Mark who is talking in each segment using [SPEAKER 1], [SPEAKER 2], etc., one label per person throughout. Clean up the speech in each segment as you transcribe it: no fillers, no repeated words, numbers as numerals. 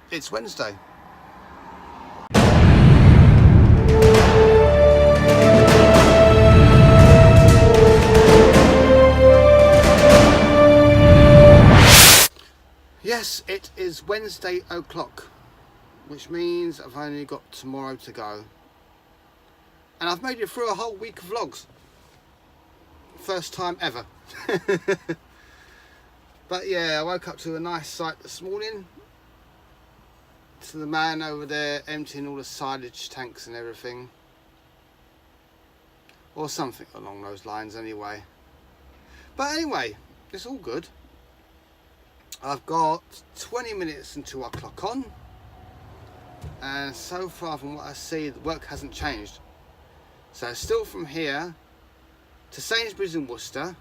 [SPEAKER 1] It's Wednesday. Yes, it is Wednesday o'clock, which means I've only got tomorrow to go. And I've made it through a whole week of vlogs. First time ever. But yeah, I woke up to a nice sight this morning. To the man over there emptying all the silage tanks and everything. Or something along those lines anyway. But anyway, it's all good. I've got 20 minutes until I clock on. And so far from what I see, the work hasn't changed. So still from here to Sainsbury's in Worcester,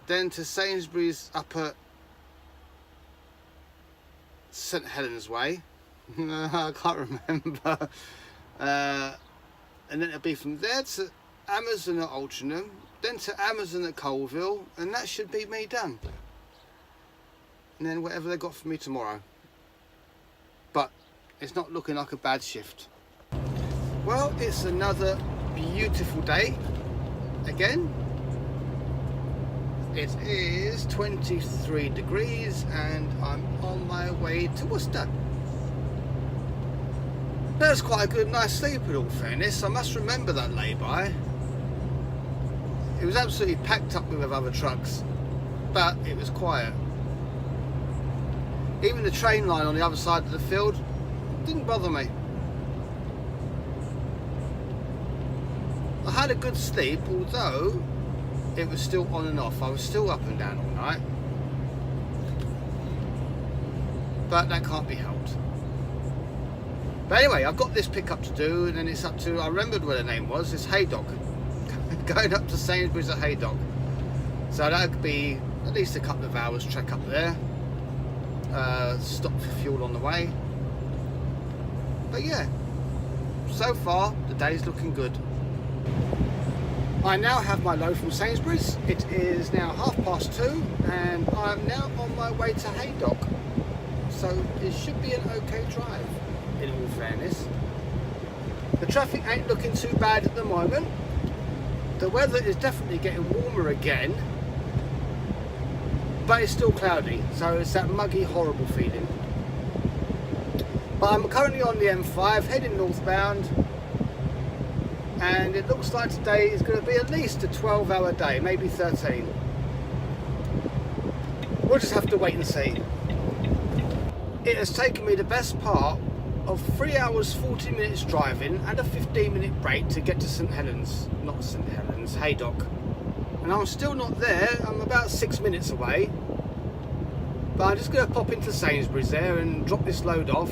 [SPEAKER 1] then to Sainsbury's up at St Helens Way. I can't remember. And then it'll be from there to Amazon at Altrincham, then to Amazon at Colville, and that should be me done. And then whatever they got for me tomorrow. But it's not looking like a bad shift. Well, it's another beautiful day again. It is 23 degrees and I'm on my way to Worcester. That was quite a good nice sleep in all fairness. I must remember that lay-by. It was absolutely packed up with other trucks, but it was quiet. Even the train line on the other side of the field didn't bother me. I had a good sleep, although it was still on and off. I was still up and down all night. But that can't be helped. But anyway, I've got this pickup to do, and then it's up to, I remembered what the name was, it's Haydock. Going up to Sainsbury's at Haydock. So that could be at least a couple of hours trek up there. Stop for fuel on the way. But yeah, so far the day's looking good. I now have my load from Sainsbury's. It is now 2:30 and I'm now on my way to Haydock. So it should be an okay drive, in all fairness. The traffic ain't looking too bad at the moment. The weather is definitely getting warmer again, but it's still cloudy, so it's that muggy, horrible feeling. But I'm currently on the M5 heading northbound, and it looks like today is going to be at least a 12-hour day, maybe 13. We'll just have to wait and see. It has taken me the best part of 3 hours 40 minutes driving and a 15-minute break to get to St Helens, not St Helens, Haydock. And I'm still not there. I'm about 6 minutes away, but I'm just going to pop into Sainsbury's there and drop this load off,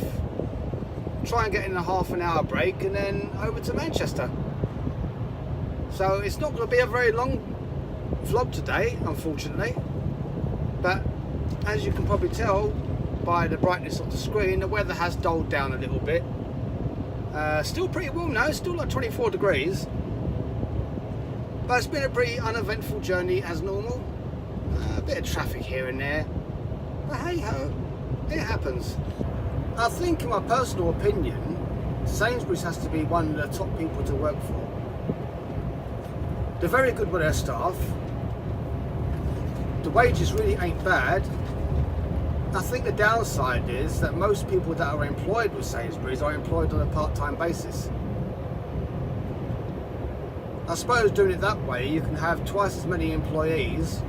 [SPEAKER 1] try and get in a half an hour break, and then over to Manchester. So it's not going to be a very long vlog today, unfortunately, but as you can probably tell by the brightness of the screen, the weather has dulled down a little bit. Still pretty warm now, still like 24 degrees. But it's been a pretty uneventful journey as normal. A bit of traffic here and there. But hey ho, it happens. I think, in my personal opinion, Sainsbury's has to be one of the top people to work for. They're very good with their staff. The wages really ain't bad. I think the downside is that most people that are employed with Sainsbury's are employed on a part-time basis. I suppose doing it that way, you can have twice as many employees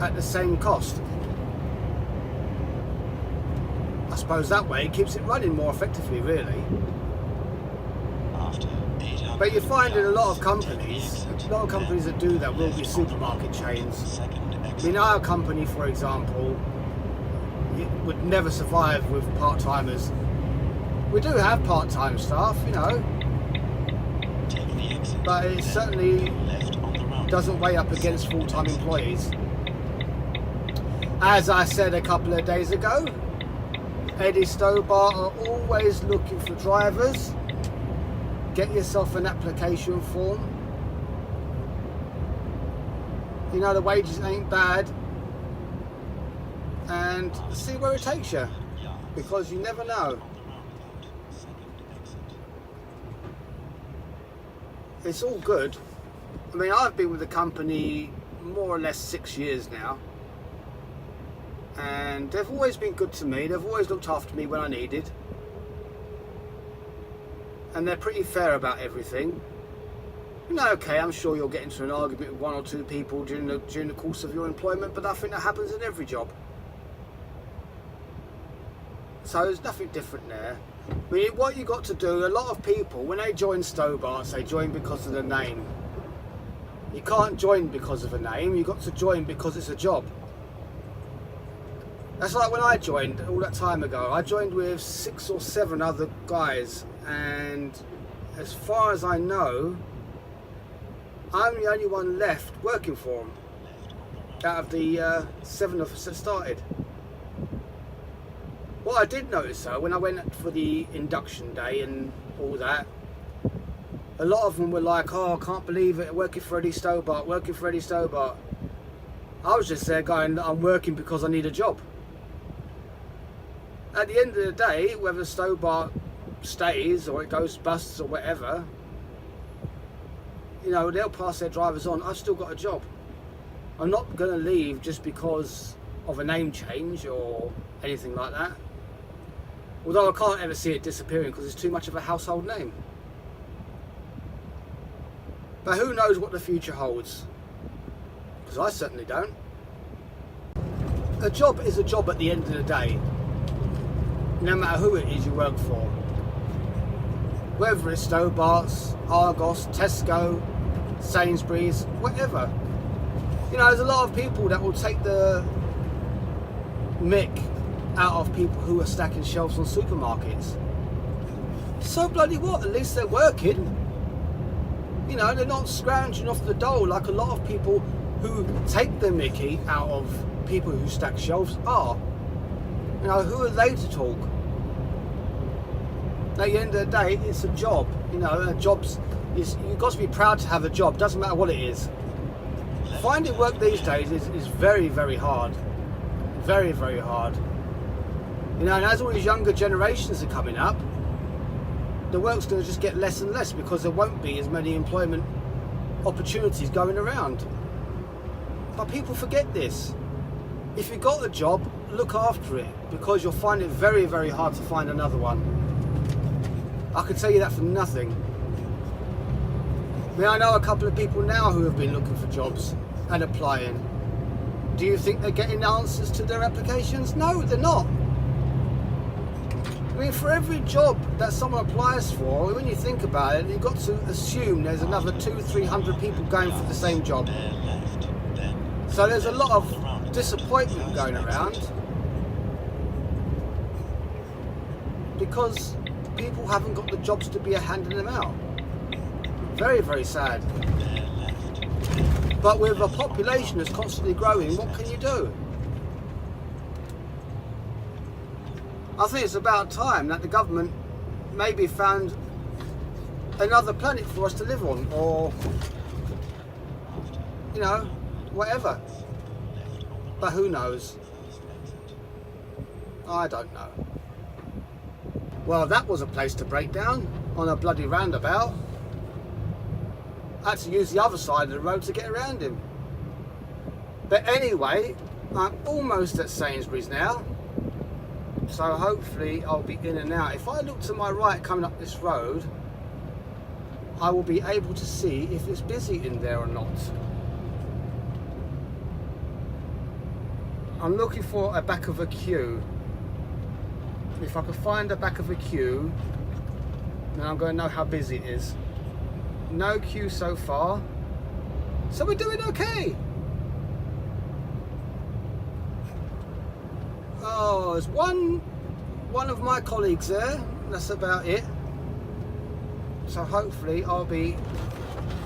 [SPEAKER 1] at the same cost. I suppose that way it keeps it running more effectively, really. But you find in a lot of companies that do that will be supermarket chains. I mean, our company, for example, it would never survive with part-timers. We do have part-time staff, you know, but it certainly doesn't weigh up against full-time employees. As I said a couple of days ago, Eddie Stowbar are always looking for drivers. Get yourself an application form. You know, the wages ain't bad. and see where it takes you, because you never know. It's all good. I mean, I've been with the company more or less 6 years now, and they've always been good to me. They've always looked after me when I needed, and they're pretty fair about everything. You know, okay, I'm sure you'll get into an argument with one or two people during the course of your employment, but I think that happens in every job. So there's nothing different there. I mean, what you got to do, a lot of people, when they join Stobarts, they join because of the name. You can't join because of a name, you've got to join because it's a job. That's like when I joined all that time ago. I joined with 6 or 7 other guys, and as far as I know, I'm the only one left working for them out of the 7 of us that started. What I did notice though, when I went for the induction day and all that, a lot of them were like, oh, I can't believe it, working for Eddie Stobart, working for Eddie Stobart. I was just there going, I'm working because I need a job. At the end of the day, whether Stobart stays or it goes busts or whatever, you know, they'll pass their drivers on. I've still got a job. I'm not going to leave just because of a name change or anything like that. Although I can't ever see it disappearing because it's too much of a household name. But who knows what the future holds? Because I certainly don't. A job is a job at the end of the day, no matter who it is you work for. Whether it's Stobarts, Argos, Tesco, Sainsbury's, whatever. You know, there's a lot of people that will take the mick out of people who are stacking shelves on supermarkets. So bloody what? At least they're working. You know, they're not scrounging off the dole like a lot of people who take the mickey out of people who stack shelves are. You know, who are they to talk? At the end of the day, it's a job. You know, you've got to be proud to have a job, doesn't matter what it is. Finding work these days is very, very hard. Very, very hard. You know, and as all these younger generations are coming up, the work's going to just get less and less because there won't be as many employment opportunities going around. But people forget this. If you've got a job, look after it, because you'll find it very, very hard to find another one. I can tell you that for nothing. I mean, I know a couple of people now who have been looking for jobs and applying. Do you think they're getting answers to their applications? No, they're not. I mean, for every job that someone applies for, when you think about it, you've got to assume there's another 200-300 people going for the same job. So there's a lot of disappointment going around because people haven't got the jobs to be handing them out. Very, very sad. But with a population that's constantly growing, what can you do? I think it's about time that the government maybe found another planet for us to live on, or, you know, whatever. But who knows? I don't know. Well, that was a place to break down on a bloody roundabout. I had to use the other side of the road to get around him. But anyway, I'm almost at Sainsbury's now. So hopefully I'll be in and out. If I look to my right coming up this road, I will be able to see if it's busy in there or not. I'm looking for a back of a queue. If I can find the back of a queue, then I'm going to know how busy it is. No queue so far, so we're doing okay. Oh, there's one of my colleagues there. That's about it. So hopefully I'll be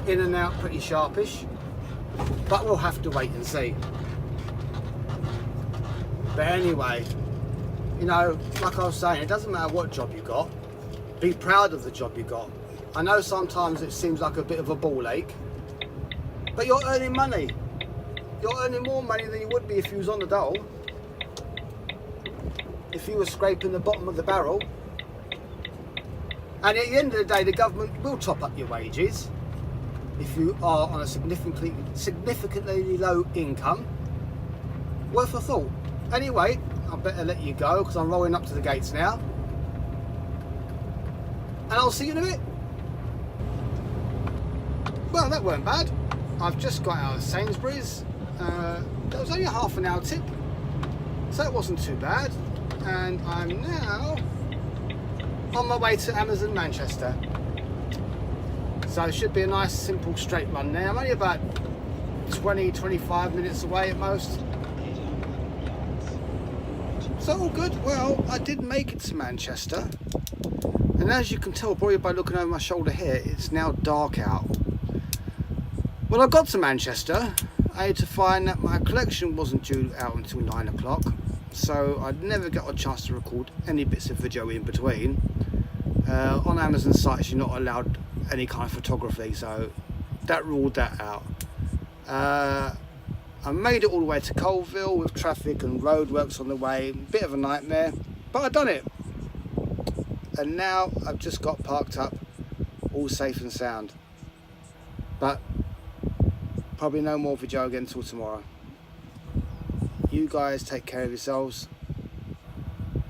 [SPEAKER 1] in and out pretty sharpish, but we'll have to wait and see. But anyway, you know, like I was saying, it doesn't matter what job you got. Be proud of the job you got. I know sometimes it seems like a bit of a ball ache, but you're earning money. You're earning more money than you would be if you was on the dole. if you were scraping the bottom of the barrel. And at the end of the day, the government will top up your wages if you are on a significantly low income. Worth a thought. Anyway, I better let you go because I'm rolling up to the gates now. And I'll see you in a bit. Well, that weren't bad. I've just got out of Sainsbury's. That was only a half an hour tip, so it wasn't too bad. And I'm now on my way to Amazon Manchester. So it should be a nice simple straight run there. I'm only about 20-25 minutes away at most. So all good. Well, I did make it to Manchester. And as you can tell probably by looking over my shoulder here, it's now dark out. When I got to Manchester, I had to find that my collection wasn't due out until 9 o'clock. So I'd never got a chance to record any bits of video in between. On Amazon sites, you're not allowed any kind of photography, so that ruled that out. I made it all the way to Colville with traffic and roadworks on the way. Bit of a nightmare, but I've done it. And now I've just got parked up, all safe and sound. But probably no more video again until tomorrow. You guys take care of yourselves.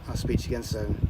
[SPEAKER 1] I'll speak to you again soon.